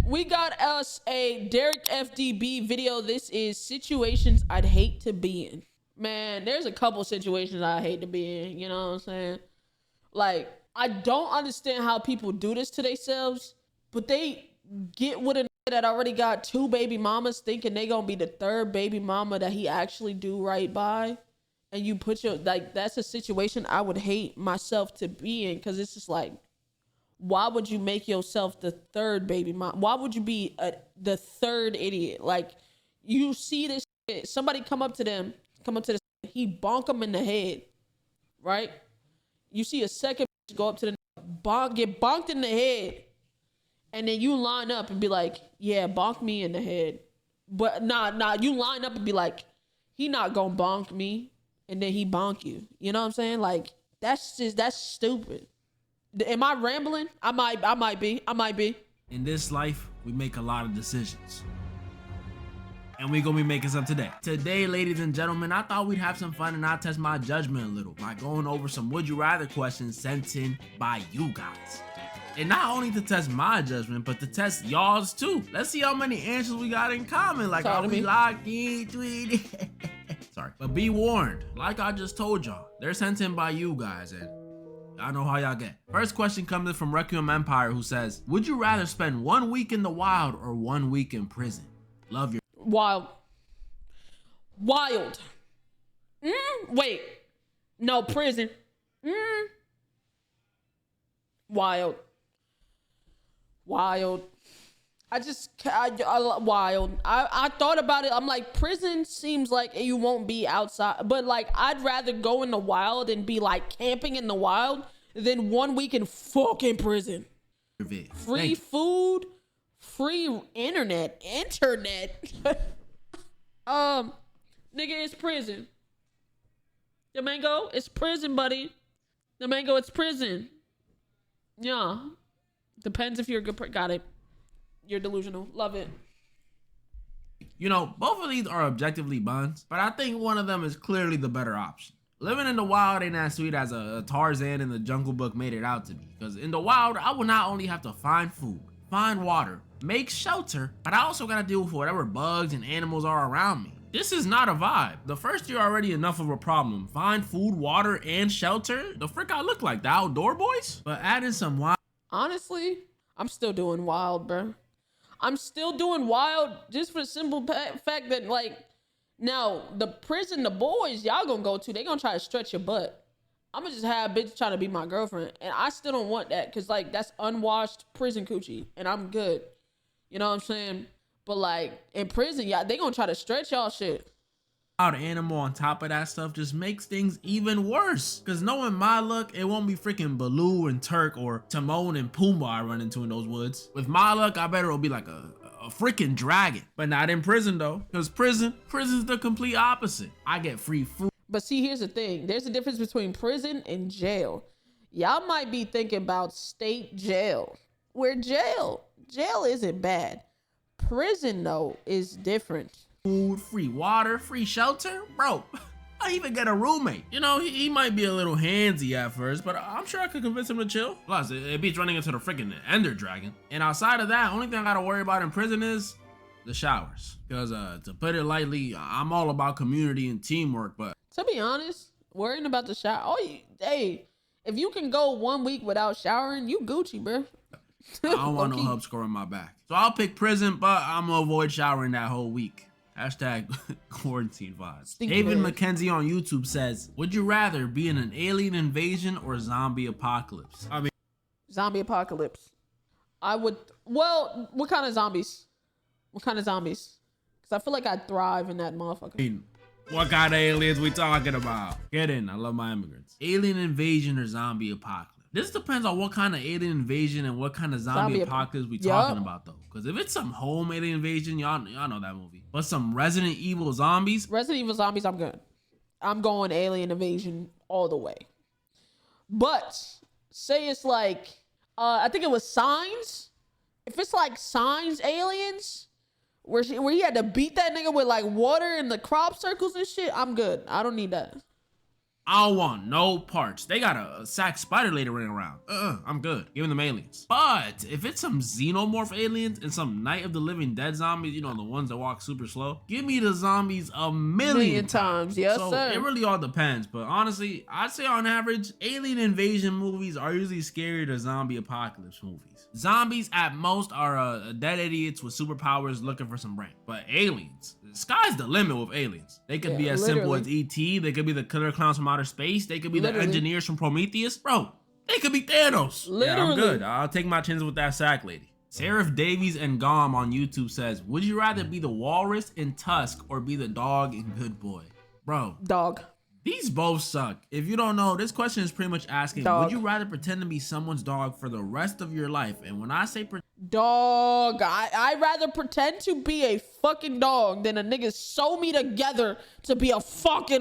We got us a Derek FDB video. This is situations I'd hate to be in. Man, there's a couple situations I hate to be in. You know what I'm saying? Like, I don't understand how people do this to themselves, but they get with a that already got 2 baby mamas thinking they gonna be the 3rd baby mama that he actually do right by. And you put your, like, that's a situation I would hate myself to be in, because it's just like, why would you make yourself the 3rd baby mom? Why would you be the 3rd idiot? Like, you see this shit, somebody come up to this, he bonk them in the head, right? You see a second go up to the get bonked in the head, and then you line up and be like, yeah, bonk me in the head. But nah, you line up and be like, he not gonna bonk me, and then he bonk you. You know what I'm saying? Like, that's stupid. Am I rambling? I might be. In this life, we make a lot of decisions. And we gonna be making some today. Today, ladies and gentlemen, I thought we'd have some fun and I'll test my judgment a little by going over some would you rather questions sent in by you guys. And not only to test my judgment, but to test y'all's too. Let's see how many answers we got in common. Like, are we locked in, tweet? Sorry. But be warned, like I just told y'all, they're sent in by you guys, and I know how y'all get. First question comes in from Requiem Empire, who says, would you rather spend 1 week in the wild or 1 week in prison? Love your wild. Wait, no, prison. Wild. I thought about it. I'm like, prison seems like you won't be outside, but like, I'd rather go in the wild and be like camping in the wild than 1 week in fucking prison. Free food, free internet. Nigga, it's prison. The mango, it's prison, buddy. The mango, it's prison. Yeah. Depends if you're a good got it. You're delusional. Love it. You know, both of these are objectively buns, but I think one of them is clearly the better option. Living in the wild ain't as sweet as a Tarzan in the Jungle Book made it out to be. Because in the wild, I would not only have to find food, find water, make shelter, but I also gotta deal with whatever bugs and animals are around me. This is not a vibe. The first year already enough of a problem. Find food, water, and shelter? The frick I look like, the outdoor boys? But adding some wild... Honestly, I'm still doing wild, bro. I'm still doing wild just for the simple fact that, like, now the prison, the boys y'all gonna go to, they gonna try to stretch your butt. I'm gonna just have a bitch trying to be my girlfriend, and I still don't want that, because like, that's unwashed prison coochie, and I'm good. You know what I'm saying? But like, in prison, yeah, they gonna try to stretch y'all shit. Animal on top of that stuff just makes things even worse. Cause knowing my luck, it won't be freaking Baloo and Turk or Timon and Pumbaa I run into in those woods. With my luck, I bet it'll be like a freaking dragon. But not in prison though. Cause prison's the complete opposite. I get free food. But see, here's the thing. There's a difference between prison and jail. Y'all might be thinking about state jail. Where jail isn't bad. Prison though is different. Food, free water, free shelter, bro. I even get a roommate. You know, he might be a little handsy at first, but I'm sure I could convince him to chill. Plus, it beats running into the freaking Ender Dragon. And outside of that, only thing I gotta worry about in prison is the showers. Because to put it lightly, I'm all about community and teamwork, but to be honest, worrying about the shower, hey, if you can go 1 week without showering, you Gucci, bro. I don't want no hub score on my back. So I'll pick prison, but I'm gonna avoid showering that whole week. Hashtag quarantine vibes. David McKenzie on YouTube says, would you rather be in an alien invasion or zombie apocalypse? I mean, zombie apocalypse. I would, well, what kind of zombies? Because I feel like I'd thrive in that motherfucker. I mean, what kind of aliens we talking about? Get in, I love my immigrants. Alien invasion or zombie apocalypse? This depends on what kind of alien invasion and what kind of zombie apocalypse we talking about though. Because if it's some home alien invasion, y'all know that movie. But some Resident Evil zombies, I'm good. I'm going alien invasion all the way. But say it's like, I think it was Signs. If it's like Signs aliens, where he had to beat that nigga with like water and the crop circles and shit, I'm good. I don't need that. I don't want no parts. They got a sack spider lady running around. I'm good. Giving them aliens. But if it's some xenomorph aliens and some Night of the Living Dead zombies, you know, the ones that walk super slow, give me the zombies a million times. Yes, so sir. It really all depends. But honestly, I'd say on average, alien invasion movies are usually scarier than zombie apocalypse movies. Zombies at most are dead idiots with superpowers looking for some brain. But aliens, the sky's the limit with aliens. They could be as simple as E.T. They could be the killer clowns from outer space. They could be the engineers from Prometheus. Bro, they could be Thanos. Yeah, I'm good. I'll take my chances with that sack lady. Seraph Davies and Gom on YouTube says, would you rather be the walrus in Tusk or be the dog in Good Boy? Bro. Dog. These both suck. If you don't know, this question is pretty much asking, would you rather pretend to be someone's dog for the rest of your life? And when I say dog, I'd rather pretend to be a fucking dog than a nigga sew me together to be a fucking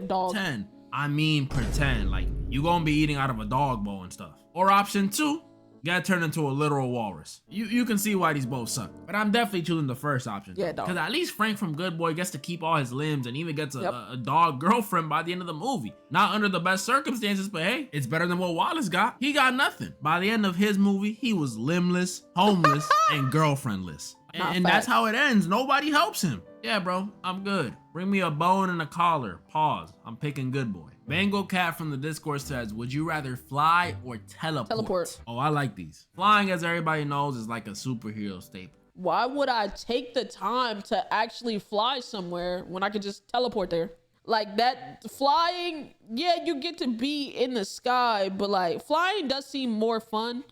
dog. 10. I mean pretend, like you gonna be eating out of a dog bowl and stuff. Or option 2, get turned into a literal walrus. You can see why these both suck, but I'm definitely choosing the first option. Yeah, dog. Because at least Frank from Good Boy gets to keep all his limbs and even gets a dog girlfriend by the end of the movie. Not under the best circumstances, but hey, it's better than what Wallace got. He got nothing. By the end of his movie, he was limbless, homeless, and girlfriendless. And that's how it ends. Nobody helps him. Yeah, bro, I'm good. Bring me a bone and a collar. Pause. I'm picking Good Boy. Mango Cat from the Discord says, would you rather fly or teleport? Oh, I like these. Flying, as everybody knows, is like a superhero staple. Why would I take the time to actually fly somewhere when I could just teleport there? Like that flying, yeah, you get to be in the sky, but like flying does seem more fun.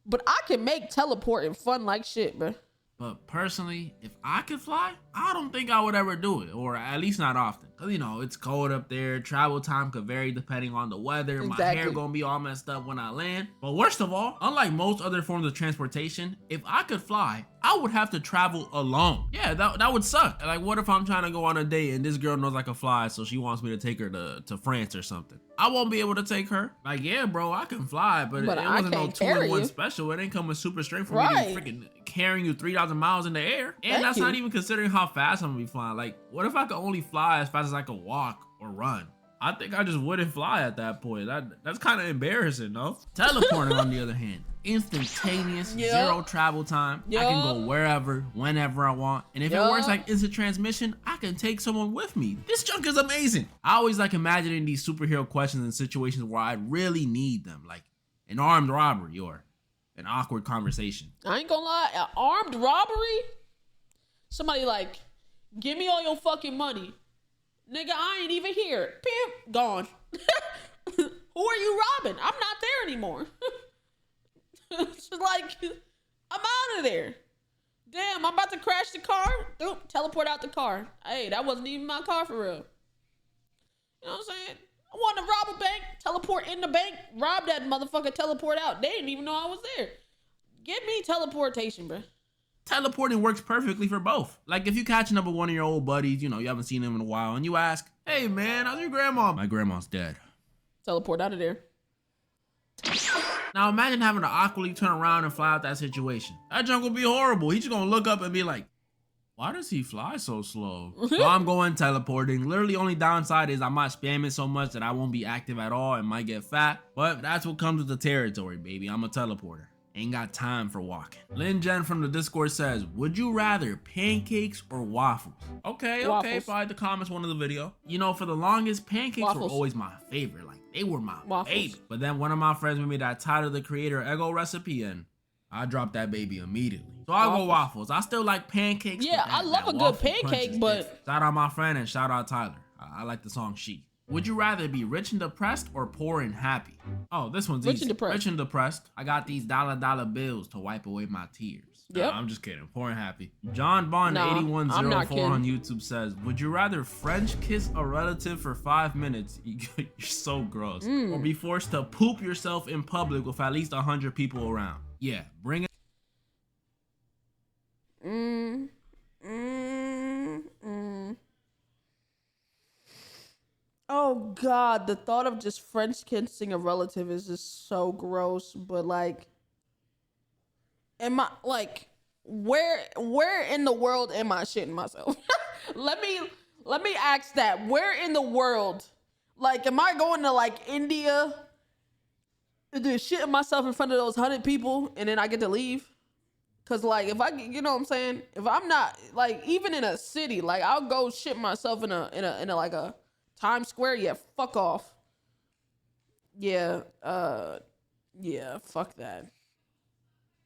But I can make teleporting fun like shit, bro. But personally, if I could fly, I don't think I would ever do it, or at least not often. Cause you know, it's cold up there, travel time could vary depending on the weather, my hair gonna be all messed up when I land. But worst of all, unlike most other forms of transportation, if I could fly, I would have to travel alone. Yeah, that would suck. Like what if I'm trying to go on a date and this girl knows I can fly, so she wants me to take her to France or something? I won't be able to take her. Like, yeah, bro, I can fly, but it wasn't no 2-in-1 special. It ain't coming super straight for me to be freaking carrying you 3,000 miles in the air. And that's not even considering how fast I'm gonna be flying. Like, what if I could only fly as fast as I could walk or run? I think I just wouldn't fly at that point. That's kind of embarrassing, no? Teleporting, on the other hand, instantaneous, zero travel time. I can go wherever, whenever I want. And if it works like instant transmission, I can take someone with me. This junk is amazing. I always like imagining these superhero questions in situations where I really need them, like an armed robbery or an awkward conversation. I ain't gonna lie, an armed robbery? Somebody like, give me all your fucking money. Nigga, I ain't even here. Pimp, gone. Who are you robbing? I'm not there anymore. It's like, I'm out of there. Damn, I'm about to crash the car. Doop, teleport out the car. Hey, that wasn't even my car for real. You know what I'm saying? I want to rob a bank, teleport in the bank, rob that motherfucker, teleport out. They didn't even know I was there. Give me teleportation, bro. Teleporting works perfectly for both. Like if you catching up with one of your old buddies, you know, you haven't seen him in a while, and you ask, hey man, how's your grandma? My grandma's dead. Teleport out of there. Now imagine having to awkwardly turn around and fly out that situation. That junk would be horrible. He's just gonna look up and be like, why does he fly so slow? So I'm going teleporting. Literally only downside is I might spam it so much that I won't be active at all and might get fat. But that's what comes with the territory, baby. I'm a teleporter. Ain't got time for walking. Lynn Jen from the Discord says, would you rather pancakes or waffles? Okay, probably the comments one of the video. You know, for the longest, pancakes were always my favorite. Like, they were my baby. But then one of my friends made me that Tyler, the Creator Eggo recipe, and I dropped that baby immediately. So I'll go waffles. I still like pancakes. Yeah, I love a good pancake, but... Shout out my friend and shout out Tyler. I like the song She. Would you rather be rich and depressed or poor and happy? Oh, this one's easy. Rich and depressed. I got these dollar bills to wipe away my tears. Yep. Nah, I'm just kidding. Poor and happy. John Bond 8104 on YouTube says, would you rather French kiss a relative for 5 minutes? You're so gross. Or be forced to poop yourself in public with at least 100 people around? Yeah, bring it. Oh God, the thought of just French kissing a relative is just so gross. But like, am I like, where in the world am I shitting myself? let me ask that. Where in the world Like, am I going to like India to do shitting myself in front of those 100 people and then I get to leave? Cause like if I, you know what I'm saying? If I'm not like even in a city, like I'll go shit myself in a like a Times Square. Yeah, fuck off. Yeah, yeah, fuck that.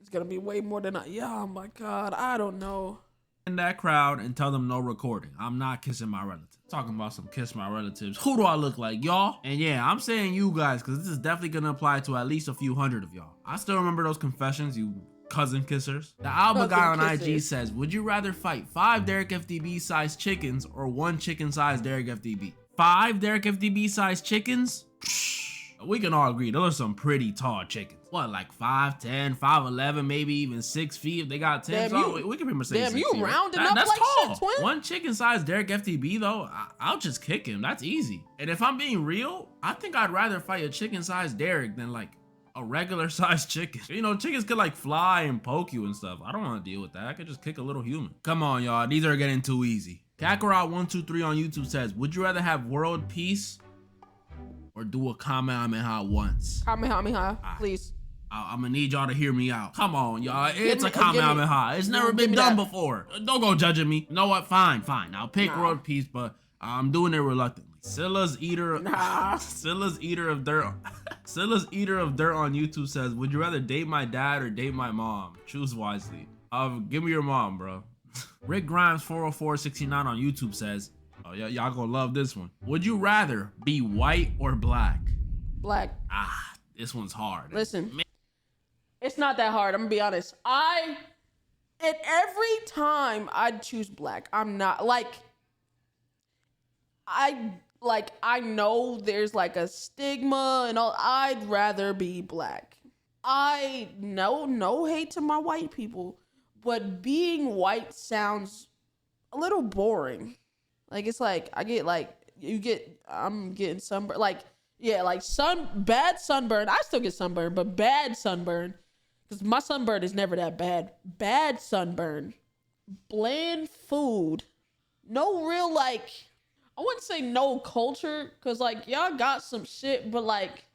It's gonna be way more than yeah. Oh my god, I don't know. In that crowd and tell them no recording. I'm not kissing my relatives. Talking about some kiss my relatives. Who do I look like, y'all? And yeah, I'm saying you guys because this is definitely gonna apply to at least a few hundred of y'all. I still remember those confessions, you cousin kissers. The Alba guy on IG says, would you rather fight 5 Derek FDB sized chickens or 1 chicken sized Derek FDB? 5 Derek FDB sized chickens? We can all agree those are some pretty tall chickens. What, like 5'10", 5'11", maybe even 6 feet if they got 10. We can pretty much say 6 feet. Damn, you rounding up that's like tall. shit, twin. 1 chicken sized Derek FTB though, I'll just kick him. That's easy. And if I'm being real, I think I'd rather fight a chicken sized Derek than like a regular sized chicken. You know, chickens could like fly and poke you and stuff. I don't want to deal with that. I could just kick a little human. Come on, y'all. These are getting too easy. Kakarot123 on YouTube says, would you rather have world peace or do a Kamehameha once? Kamehameha, please. I'm gonna need y'all to hear me out. Come on, y'all. It's a Kamehameha. It's never been done before. Don't go judging me. You know what? Fine. I'll pick world peace, but I'm doing it reluctantly. Scylla's eater of dirt. Scylla's eater of dirt on YouTube says, would you rather date my dad or date my mom? Choose wisely. Give me your mom, bro. Rick Grimes 40469 on YouTube says, oh yeah, y'all gonna love this one. Would you rather be white or black? Black. This one's hard. Listen, it's not that hard. I'm gonna be honest. Every time I'd choose black. I'm not like, I know there's like a stigma and all. I'd rather be black. I know, no hate to my white people, but being white sounds a little boring. Like, it's like, I'm getting sunburn. Like, yeah, like bad sunburn. I still get sunburn, but bad sunburn. Because my sunburn is never that bad. Bad sunburn. Bland food. No real, like, I wouldn't say no culture. Because, like, y'all got some shit, but, like,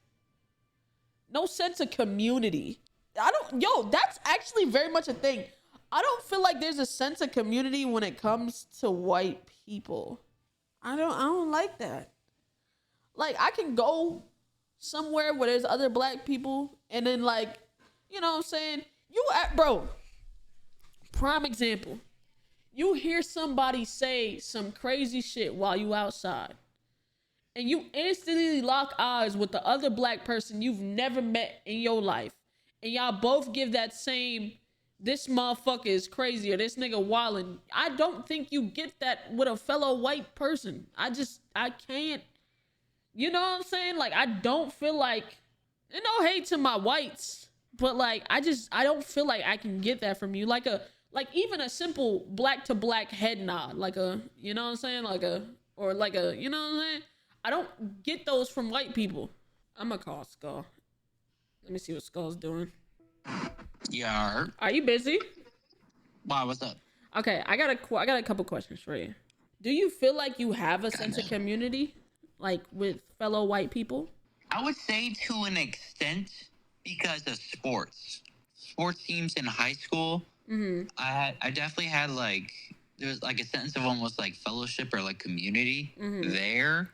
no sense of community. That's actually very much a thing. I don't feel like there's a sense of community when it comes to white people. I don't like that. Like, I can go somewhere where there's other black people and then, like, you know what I'm saying? Bro, prime example. You hear somebody say some crazy shit while you outside and you instantly lock eyes with the other black person you've never met in your life. And y'all both give that same, this motherfucker is crazy or this nigga wildin'. I don't think you get that with a fellow white person. I can't. You know what I'm saying? Like, I don't feel like, and no hate to my whites, but like, I don't feel like I can get that from you. Like even a simple black to black head nod, like you know what I'm saying? You know what I'm saying? I don't get those from white people. I'm gonna call Skull. Let me see what Skull's doing. Yeah. Are you busy? Why? What's up? Okay, I got a couple questions for you. Do you feel like you have a sense of community, like with fellow white people? I would say to an extent because of sports teams in high school. Mm-hmm. I definitely had like, there was like a sense of almost like fellowship or like community there,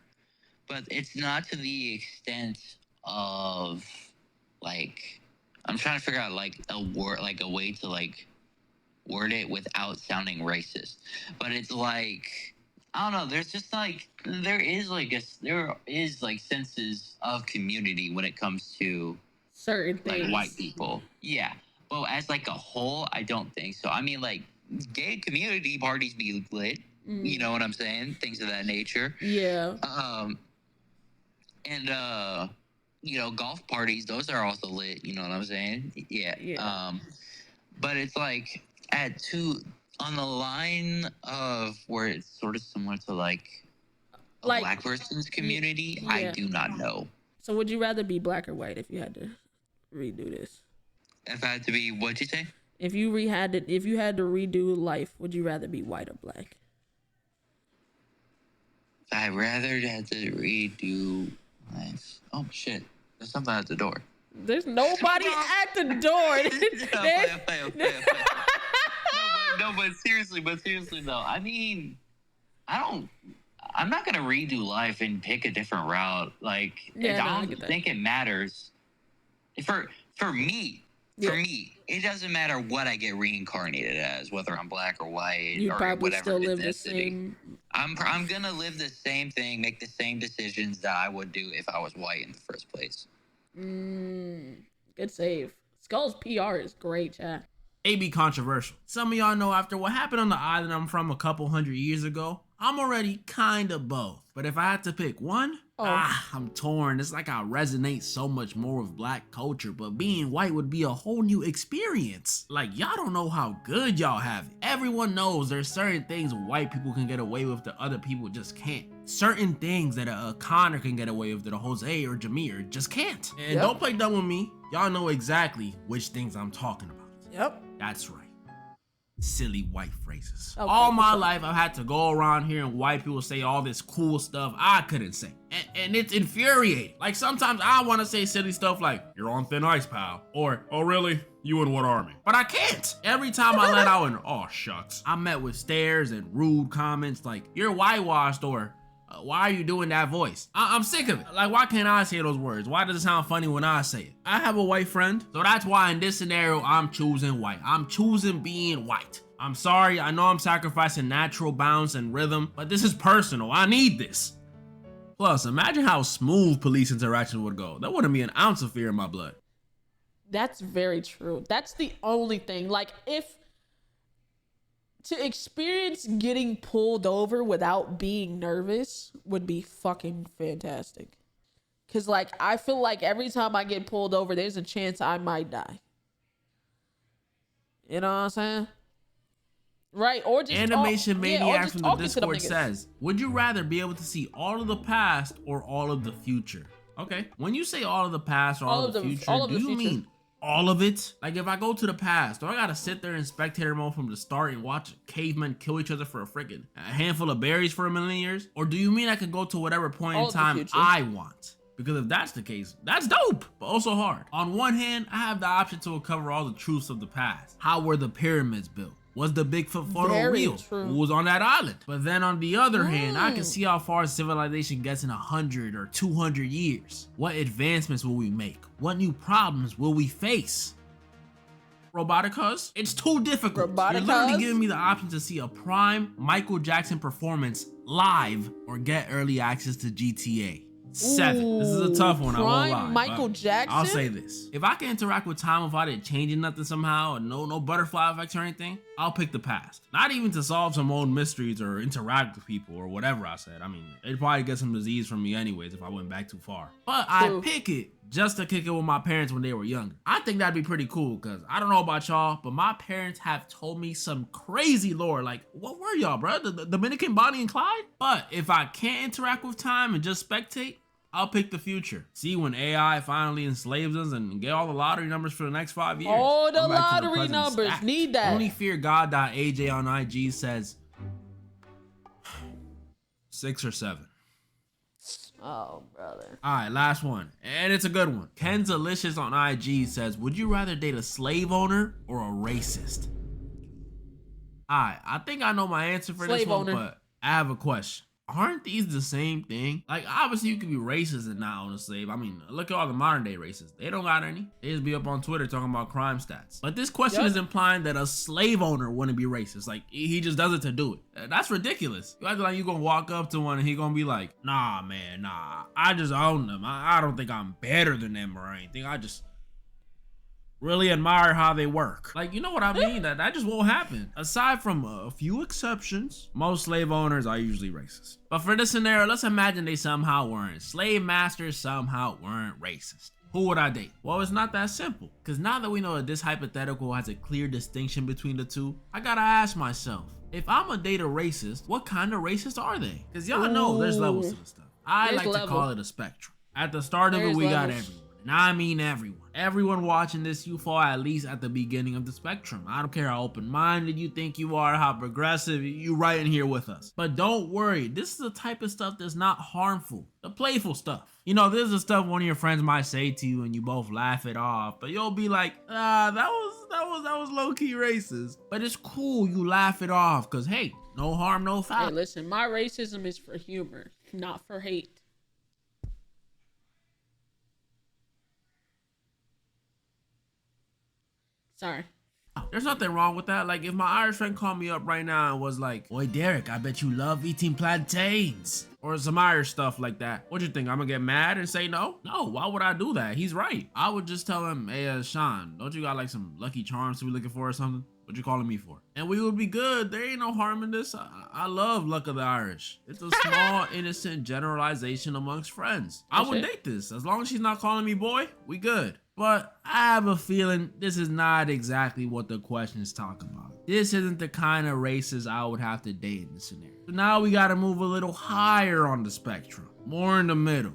but it's not to the extent of like, I'm trying to figure out like a word, like a way to like word it without sounding racist, but it's like, I don't know. There's just like, there is like senses of community when it comes to certain things, like white people. Yeah. But as like a whole, I don't think so. I mean, like gay community parties be lit. You know what I'm saying? Things of that nature. Yeah. And you know, golf parties, those are also lit. You know what I'm saying? Yeah. But it's like on the line of where it's sort of similar to like a black person's community. Yeah. I do not know. So would you rather be black or white if you had to redo this? If I had to be, what'd you say? If you had to redo life, would you rather be white or black? I'd rather have to redo life. Oh shit! There's something at the door. There's nobody at the door. No, but seriously though. I mean, I'm not gonna redo life and pick a different route. Like, Yeah, I I don't get that. think it matters. For me, it doesn't matter what I get reincarnated as, whether I'm black or white You or probably whatever still live the ethnicity. same. I'm gonna live the same thing, make the same decisions that I would do if I was white in the first place. Good save. Skull's PR is great, chat. It be controversial. Some of y'all know after what happened on the island I'm from a couple hundred years ago, I'm already kinda both. But if I had to pick one, I'm torn. It's like I resonate so much more with black culture, but being white would be a whole new experience. Like, y'all don't know how good y'all have it. Everyone knows there's certain things white people can get away with that other people just can't. Certain things that a Connor can get away with that a Jose or Jameer just can't. And don't play dumb with me. Y'all know exactly which things I'm talking about. Yep. That's right. Silly white phrases. Okay, all my life I've had to go around hearing white people say all this cool stuff I couldn't say. And it's infuriating. Like sometimes I want to say silly stuff like, you're on thin ice, pal. Or, oh really? You in what army? But I can't. Every time I let out an, oh shucks, I'm met with stares and rude comments like, you're whitewashed or, why are you doing that voice? I'm sick of it. Like, why can't I say those words? Why does it sound funny when I say it? I have a white friend, so that's why in this scenario, I'm choosing white. I'm choosing being white. I'm sorry, I know I'm sacrificing natural bounce and rhythm, but this is personal. I need this. Plus, imagine how smooth police interactions would go. There wouldn't be an ounce of fear in my blood. That's very true. That's the only thing. Like, if to experience getting pulled over without being nervous would be fucking fantastic. Cause like I feel like every time I get pulled over, there's a chance I might die. You know what I'm saying? Right? Or just Animation Maniac from the talking to them Discord niggas. says, would you rather be able to see all of the past or all of the future? Okay. When you say all of the past or all of the future, do you mean all of it? Like if I go to the past, do I gotta sit there in spectator mode from the start and watch cavemen kill each other for a handful of berries for a million years? Or do you mean I could go to whatever point in time I want? Because if that's the case, that's dope, but also hard. On one hand, I have the option to uncover all the truths of the past. How were the pyramids built? Was the Bigfoot photo real? Who was on that island? But then on the other hand, I can see how far civilization gets in 100 or 200 years. What advancements will we make? What new problems will we face? Roboticas? It's too difficult. You're literally giving me the option to see a prime Michael Jackson performance live or get early access to GTA 7. This is a tough one, I won't lie. Michael Jackson? I'll say this. If I can interact with time without it changing nothing somehow, or no butterfly effects or anything, I'll pick the past. Not even to solve some old mysteries or interact with people or whatever I said. I mean, they'd probably get some disease from me anyways if I went back too far. But I pick it just to kick it with my parents when they were younger. I think that'd be pretty cool because I don't know about y'all, but my parents have told me some crazy lore. Like, what were y'all, bro? The Dominican Bonnie and Clyde? But if I can't interact with time and just spectate, I'll pick the future. See when AI finally enslaves us and get all the lottery numbers for the next 5 years. Oh, the lottery numbers. Stacked. Need that. OnlyFearGod.aj on IG says 6 or 7. Oh, brother. All right, last one. And it's a good one. Kenzalicious on IG says, would you rather date a slave owner or a racist? All right, I think I know my answer for this one, but I have a question. Aren't these the same thing? Like, obviously you can be racist and not own a slave. I mean, look at all the modern day racists. They don't got any. They just be up on Twitter talking about crime stats. But this question is implying that a slave owner wouldn't be racist. Like, he just does it to do it. That's ridiculous. You act like you gonna walk up to one and he gonna be like, nah, man, nah. I just own them. I don't think I'm better than them or anything. I just really admire how they work. Like, you know what I mean? That just won't happen. Aside from a few exceptions, most slave owners are usually racist. But for this scenario, let's imagine they somehow weren't. Slave masters somehow weren't racist. Who would I date? Well, it's not that simple. Because now that we know that this hypothetical has a clear distinction between the two, I gotta ask myself, if I'm gonna date a racist, what kind of racist are they? Because y'all know there's levels to this stuff. I like to call it a spectrum. At the start of it, we got everyone. And I mean everyone. Everyone watching this, you fall at least at the beginning of the spectrum. I don't care how open-minded you think you are, how progressive, you right in here with us. But don't worry, this is the type of stuff that's not harmful. The playful stuff. You know, this is the stuff one of your friends might say to you and you both laugh it off, but you'll be like, that was low-key racist. But it's cool, you laugh it off, cause hey, no harm, no foul. Hey, listen, my racism is for humor, not for hate. Sorry. There's nothing wrong with that. Like, if my Irish friend called me up right now and was like, "Boy, Derek, I bet you love eating plantains," or some Irish stuff like that, what you think? I'm gonna get mad and say no? No, why would I do that? He's right. I would just tell him, "Hey, Sean, don't you got like some Lucky Charms to be looking for or something? What you calling me for?" And we would be good. There ain't no harm in this. I love Luck of the Irish. It's a small, innocent generalization amongst friends. I would date this. As long as she's not calling me boy, we good. But I have a feeling this is not exactly what the questions talk about. This isn't the kind of races I would have to date in this scenario. So now we gotta move a little higher on the spectrum, more in the middle.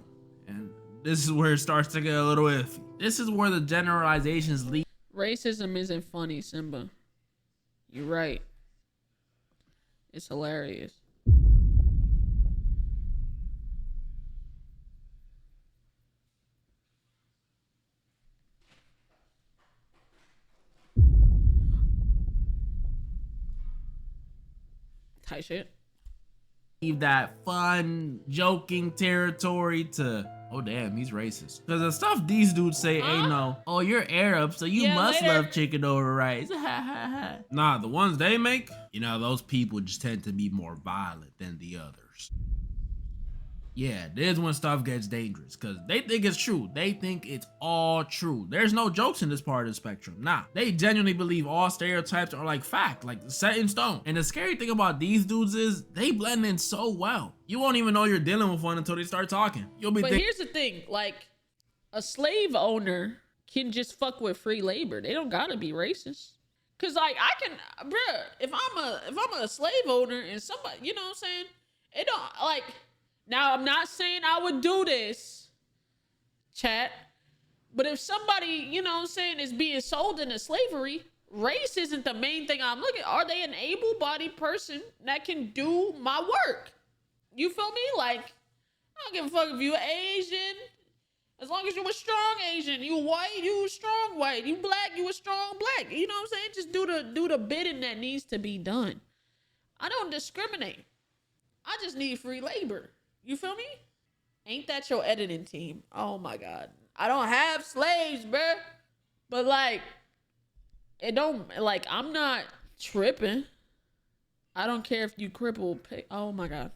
And this is where it starts to get a little iffy. This is where the generalizations lead. Racism isn't funny, Simba. You're right. It's hilarious. Tight shit. Leave that fun, joking territory to, oh damn, he's racist. Because the stuff these dudes say ain't no, oh, you're Arab, so you must love chicken over rice. Nah, the ones they make, you know, those people just tend to be more violent than the others. Yeah, this is when stuff gets dangerous, because they think it's true. They think it's all true. There's no jokes in this part of the spectrum. Nah, they genuinely believe all stereotypes are like fact, like set in stone. And the scary thing about these dudes is they blend in so well. You won't even know you're dealing with one until they start talking. You'll be. But here's the thing, like, a slave owner can just fuck with free labor. They don't gotta be racist. Cause like I can, bruh, if I'm a slave owner and somebody, you know what I'm saying? It don't like. Now, I'm not saying I would do this, chat, but if somebody, you know what I'm saying, is being sold into slavery, race isn't the main thing I'm looking at. Are they an able-bodied person that can do my work? You feel me? Like, I don't give a fuck if you're Asian. As long as you're a strong Asian. You white, you strong white. You black, you a strong black. You know what I'm saying? Just do the bidding that needs to be done. I don't discriminate. I just need free labor. You feel me? Ain't that your editing team? Oh my God. I don't have slaves, bruh. But like, it don't, like, I'm not tripping. I don't care if you cripple. Oh my God.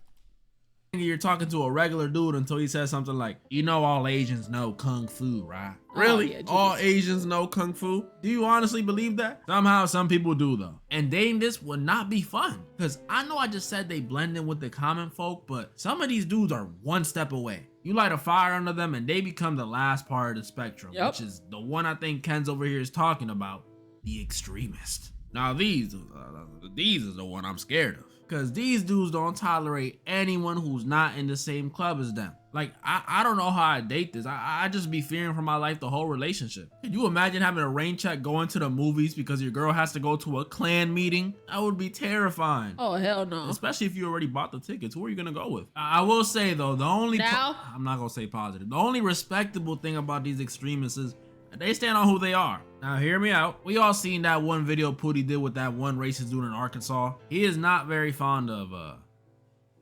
You're talking to a regular dude until he says something like, you know, all Asians know Kung Fu, right? Really? Yeah, all Asians know Kung Fu? Do you honestly believe that? Somehow some people do though. And dating this would not be fun. Cause I know I just said they blend in with the common folk, but some of these dudes are one step away. You light a fire under them and they become the last part of the spectrum, which is the one I think Ken's over here is talking about, the extremist. Now these is the one I'm scared of. Cause these dudes don't tolerate anyone who's not in the same club as them. Like, I don't know how I date this. I just be fearing for my life the whole relationship. Can you imagine having a rain check going to the movies because your girl has to go to a clan meeting? That would be terrifying. Oh, hell no. Especially if you already bought the tickets. Who are you gonna go with? I will say though, I'm not gonna say positive. The only respectable thing about these extremists is they stand on who they are. Now hear me out. We all seen that one video Pootie did with that one racist dude in Arkansas. He is not very fond of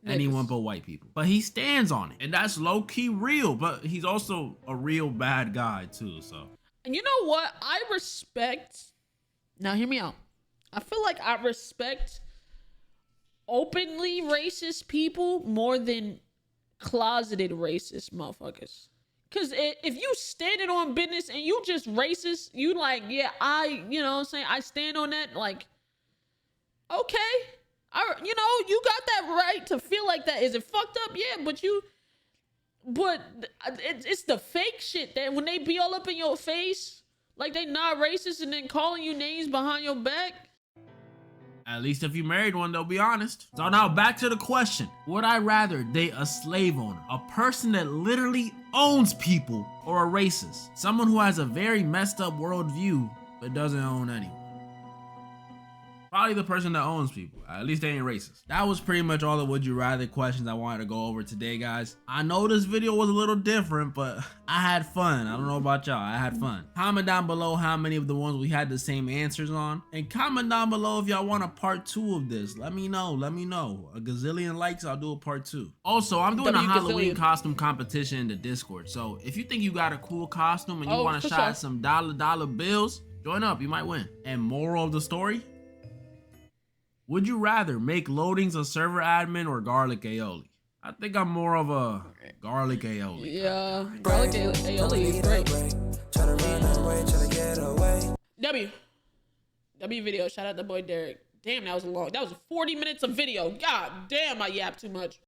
anyone but white people. But he stands on it. And that's low-key real. But he's also a real bad guy too, so. And you know what? I respect, now hear me out. I feel like I respect openly racist people more than closeted racist motherfuckers. Cause if you standing on business and you just racist, you like, yeah, you know what I'm saying? I stand on that, like, okay. You know, you got that right to feel like that. Is it fucked up? Yeah, but it's the fake shit that when they be all up in your face, like they not racist and then calling you names behind your back. At least if you married one, they'll be honest. So now back to the question. Would I rather date a slave owner, a person that literally owns people, or a racist? Someone who has a very messed up worldview but doesn't own anyone. Probably the person that owns people. At least they ain't racist. That was pretty much all the would you rather questions I wanted to go over today, guys. I know this video was a little different, but I had fun. I don't know about y'all. I had fun. Comment down below how many of the ones we had the same answers on. And comment down below if y'all want a part 2 of this. Let me know. Let me know. A gazillion likes, I'll do a part 2. Also, I'm doing a Halloween costume competition in the Discord. So if you think you got a cool costume and you want to shot some dollar bills, join up. You might win. And moral of the story? Would you rather make loadings a server admin or garlic aioli? I think I'm more of a garlic aioli. Yeah, garlic aioli is great. W video, shout out to boy Derek. Damn, that was 40 minutes of video. God damn, I yapped too much.